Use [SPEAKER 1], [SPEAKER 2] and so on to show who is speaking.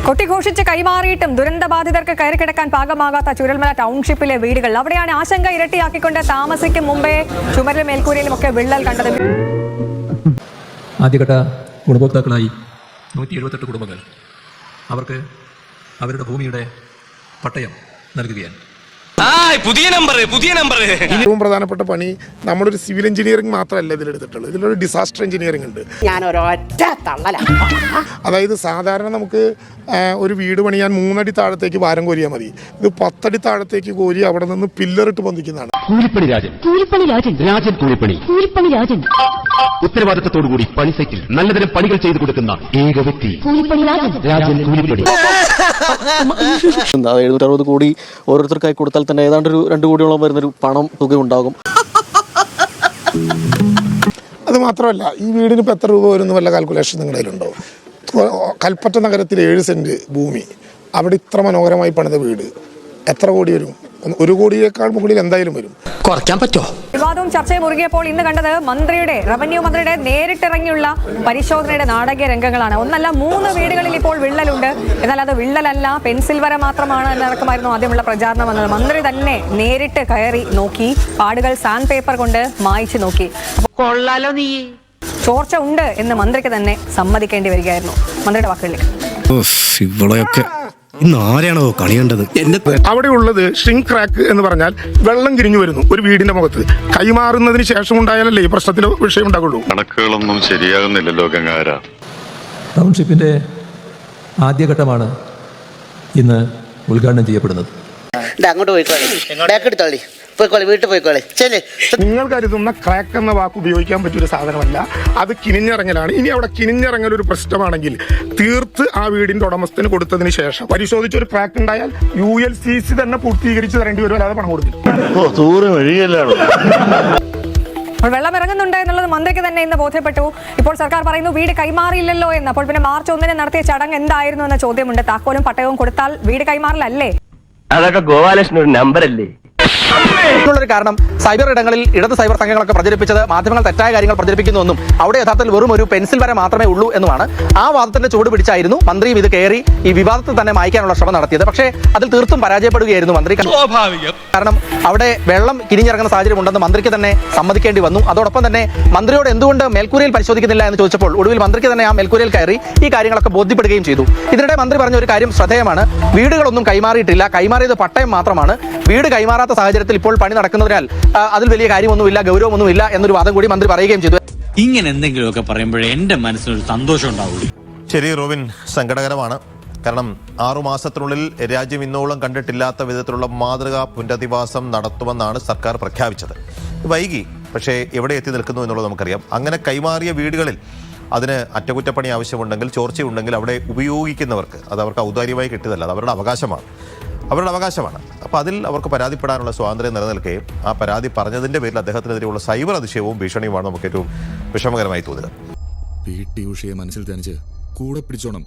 [SPEAKER 1] കൊട്ടിഘോഷിച്ച് കൈമാറിയിട്ടും ദുരന്തബാധിതർക്ക് കയറിക്കിടക്കാൻ പാകമാകാത്ത ചുരൽമല ടൗൺഷിപ്പിലെ വീടുകൾ, അവിടെയാണ് ആശങ്ക ഇരട്ടിയാക്കിക്കൊണ്ട് താമസിക്കും മുമ്പേ ചുമരിലും മേൽക്കൂരയിലും ഒക്കെ വിള്ളൽ കണ്ടത്.
[SPEAKER 2] ആദ്യഘട്ട ഗുണഭോക്താക്കളായി 178 കുടുംബങ്ങൾ അവർക്ക് അവരുടെ ഭൂമിയുടെ പട്ടയം നൽകുകയാണ്.
[SPEAKER 3] ഏറ്റവും പ്രധാനപ്പെട്ട പണി നമ്മളൊരു സിവിൽ എഞ്ചിനീയറിംഗ് മാത്രമല്ല ഇതിലെടുത്തിട്ടുള്ളത്, ഇതിലൊരു ഡിസാസ്റ്റർ എഞ്ചിനീയറിംഗ് ഉണ്ട്. അതായത് സാധാരണ നമുക്ക് ഒരു വീട് പണിയാൻ 3 അടി താഴത്തേക്ക് ഭാരം കോരിയാൽ മതി. ഇത് 10 അടി താഴത്തേക്ക് കോരി അവിടെ നിന്ന് പില്ലറിട്ട് പൊന്തിക്കുന്നതാണ്.
[SPEAKER 4] ഉത്തരവാദിത്തത്തോടുകൂടി പണി സൈറ്റിൽ നല്ലതരം പണികൾ ചെയ്തു കൊടുക്കുന്ന ഏക വ്യക്തി
[SPEAKER 5] 760 കോടി ഓരോരുത്തർക്കായി കൊടുത്താൽ തന്നെ ഏതാണ്ട് ഒരു 2 കോടിയോളം വരുന്നൊരു പണം തുക ഉണ്ടാകും.
[SPEAKER 3] അത് മാത്രമല്ല, ഈ വീടിന് ഇപ്പം എത്ര രൂപ വരുന്ന വല്ല കാൽക്കുലേഷൻ നിങ്ങളുടെ കയ്യിലുണ്ടോ? കൽപ്പറ്റ നഗരത്തിൽ 7 സെന്റ് ഭൂമി, അവിടെ ഇത്ര മനോഹരമായി പണിത വീട് എത്ര കോടി വരും? 1 കോടിയേക്കാൾ മുകളിൽ എന്തായാലും വരും.
[SPEAKER 5] കുറയ്ക്കാൻ പറ്റുമോ?
[SPEAKER 1] വിവാദവും ചർച്ചയും മുറുകിയപ്പോൾ ഇന്ന് കണ്ടത് റവന്യൂ മന്ത്രിയുടെ നേരിട്ടിറങ്ങിയുള്ള പരിശോധനയുടെ നാടകീയ രംഗങ്ങളാണ്. ഒന്നല്ല 3 വീടുകളിൽ ഇപ്പോൾ വിള്ളലുണ്ട്. എന്നാൽ അത് വിള്ളലല്ല, പെൻസിൽ വര മാത്രമാണ് എന്നടക്കമായിരുന്നു ആദ്യമുള്ള പ്രചാരണം വന്നത്. മന്ത്രി തന്നെ നേരിട്ട് കയറി നോക്കി, പാടുകൾ സാൻഡ് പേപ്പർ കൊണ്ട് മായ്ച്ചു നോക്കി. ചോർച്ച ഉണ്ട് എന്ന് മന്ത്രിക്ക് തന്നെ സമ്മതിക്കേണ്ടി വരികയായിരുന്നു. മന്ത്രിയുടെ വാക്കുകളിലേക്ക്.
[SPEAKER 6] ആരെയാണോ കളിയേണ്ടത്?
[SPEAKER 3] അവിടെ ഉള്ളത് ഷ്രിങ്ക് ക്രാക്ക് എന്ന് പറഞ്ഞാൽ വെള്ളം കിരിഞ്ഞു വരുന്നു ഒരു വീടിന്റെ മുഖത്ത്. കൈമാറുന്നതിന് ശേഷം ഉണ്ടായാലല്ലേ ഈ പ്രശ്നത്തിന് വിഷയം ഉണ്ടാകുള്ളൂ.
[SPEAKER 7] കണക്കുകളൊന്നും ശരിയാകുന്നില്ലല്ലോ ഗംഗാര.
[SPEAKER 2] ടൗൺഷിപ്പിന്റെ ആദ്യഘട്ടമാണ് ഇന്ന് ഉദ്ഘാടനം ചെയ്യപ്പെടുന്നത്.
[SPEAKER 8] അങ്ങോട്ട് പോയിക്കോളി, വീട്ടിൽ പോയിക്കോളി.
[SPEAKER 3] നിങ്ങൾ കരുതുന്ന ക്രാക്ക് എന്ന വാക്ക് ഉപയോഗിക്കാൻ പറ്റിയൊരു സാധനമല്ല, അത് കിനിഞ്ഞിറങ്ങലാണ്. ഇനി അവിടെ കിനിഞ്ഞിറങ്ങൽ ഒരു പ്രശ്നമാണെങ്കിൽ തീർത്ത് ആ വീടിന്റെ ഉടമസ്ഥന് കൊടുത്തതിന് ശേഷം പരിശോധിച്ചൊരു ക്രാക്ക് ഉണ്ടായാൽ ULCC തന്നെ പൂർത്തീകരിച്ച് തരേണ്ടി വരും, അല്ലാതെ പണം കൊടുക്കില്ല.
[SPEAKER 1] വെള്ളം ഇറങ്ങുന്നുണ്ട് എന്നുള്ളത് മന്ത്രിക്ക് തന്നെ ഇന്ന് ബോധ്യപ്പെട്ടു. ഇപ്പോൾ സർക്കാർ പറയുന്നു വീട് കൈമാറിയില്ലല്ലോ എന്ന്. അപ്പോൾ പിന്നെ മാർച്ച് 1 നടത്തിയ ചടങ്ങ് എന്തായിരുന്നു എന്ന ചോദ്യമുണ്ട്. താക്കോലും പട്ടയവും കൊടുത്താൽ വീട് കൈമാറില്ലല്ലേ?
[SPEAKER 4] അതൊക്കെ ഗോപാലകൃഷ്ണൻ ഒരു നമ്പറല്ലേ?
[SPEAKER 5] കാരണം സൈബർ ഇടങ്ങളിൽ ഇടത് സൈബർ സംഘങ്ങളൊക്കെ പ്രചരിപ്പിച്ചത് മാധ്യമങ്ങൾ തെറ്റായ കാര്യങ്ങൾ പ്രചരിപ്പിക്കുന്നുവെന്നും അവിടെ യഥാർത്ഥത്തിൽ വെറും ഒരു പെൻസിൽ വര മാത്രമേ ഉള്ളൂ എന്നുമാണ്. ആ വാദത്തിന്റെ ചുവട് പിടിച്ചായിരുന്നു മന്ത്രിയും ഇത് കയറി ഈ വിവാദത്തിൽ തന്നെ മായ്ക്കാനുള്ള ശ്രമം നടത്തിയത്. പക്ഷേ അതിൽ തീർത്തും പരാജയപ്പെടുകയായിരുന്നു മന്ത്രി. കാരണം അവിടെ വെള്ളം കിരിഞ്ഞിറങ്ങുന്ന സാഹചര്യം ഉണ്ടെന്ന് മന്ത്രിക്ക് തന്നെ സമ്മതിക്കേണ്ടി വന്നു. അതോടൊപ്പം തന്നെ മന്ത്രിയോട് എന്തുകൊണ്ട് മേൽക്കൂരയിൽ പരിശോധിക്കുന്നില്ല എന്ന് ചോദിച്ചപ്പോൾ ഒടുവിൽ മന്ത്രിക്ക് തന്നെ ആ മേൽക്കൂരയിൽ കയറി ഈ കാര്യങ്ങളൊക്കെ ബോധ്യപ്പെടുകയും ചെയ്തു. ഇതിനിടെ മന്ത്രി പറഞ്ഞ ഒരു കാര്യം ശ്രദ്ധേയമാണ്. വീടുകളൊന്നും കൈമാറിയിട്ടില്ല, കൈമാറിയത് പട്ടയം മാത്രമാണ്. വീട് കൈമാറാത്ത സാഹചര്യത്തിൽ ഇപ്പോൾ പണി നടക്കുന്നതിനാൽ അതിൽ വലിയ കാര്യമൊന്നുമില്ല, ഗൗരവമൊന്നുമില്ല എന്നൊരു വാദം കൂടി മന്ത്രി പറയുകയും ചെയ്തു.
[SPEAKER 9] ഇങ്ങനെ എന്തെങ്കിലുമൊക്കെ പറയുമ്പോഴേ എന്റെ മനസ്സിനൊരു സന്തോഷം ഉണ്ടാവുള്ളൂ.
[SPEAKER 6] ശരി റോബിൻ, സങ്കടകരമാണ്. കാരണം 6 മാസത്തിനുള്ളിൽ രാജ്യം ഇന്നോളം കണ്ടിട്ടില്ലാത്ത വിധത്തിലുള്ള മാതൃകാ പുനരധിവാസം നടത്തുമെന്നാണ് സർക്കാർ പ്രഖ്യാപിച്ചത്. വൈകി, പക്ഷേ എവിടെ എത്തി നിൽക്കുന്നു എന്നുള്ളത് നമുക്കറിയാം. അങ്ങനെ കൈമാറിയ വീടുകളിൽ അതിന് അറ്റകുറ്റപ്പണി ആവശ്യമുണ്ടെങ്കിൽ, ചോർച്ചയുണ്ടെങ്കിൽ അവിടെ ഉപയോഗിക്കുന്നവർക്ക് അത് അവർക്ക് ഔദാര്യമായി കിട്ടിയതല്ല, അത് അവരുടെ അവകാശമാണ്. അപ്പോൾ അതിൽ അവർക്ക് പരാതിപ്പെടാനുള്ള സ്വാതന്ത്ര്യം നിലനിൽക്കെ ആ പരാതി പറഞ്ഞതിൻ്റെ പേരിൽ അദ്ദേഹത്തിനെതിരെയുള്ള സൈബർ അതിശയവും ഭീഷണിയുമാണ് നമുക്ക് ഏറ്റവും വിഷമകരമായി തോന്നുന്നത്.
[SPEAKER 7] PT ഉഷയെ മനസ്സിൽ ധരിച്ച് കൂടെ പിടിച്ചോണം.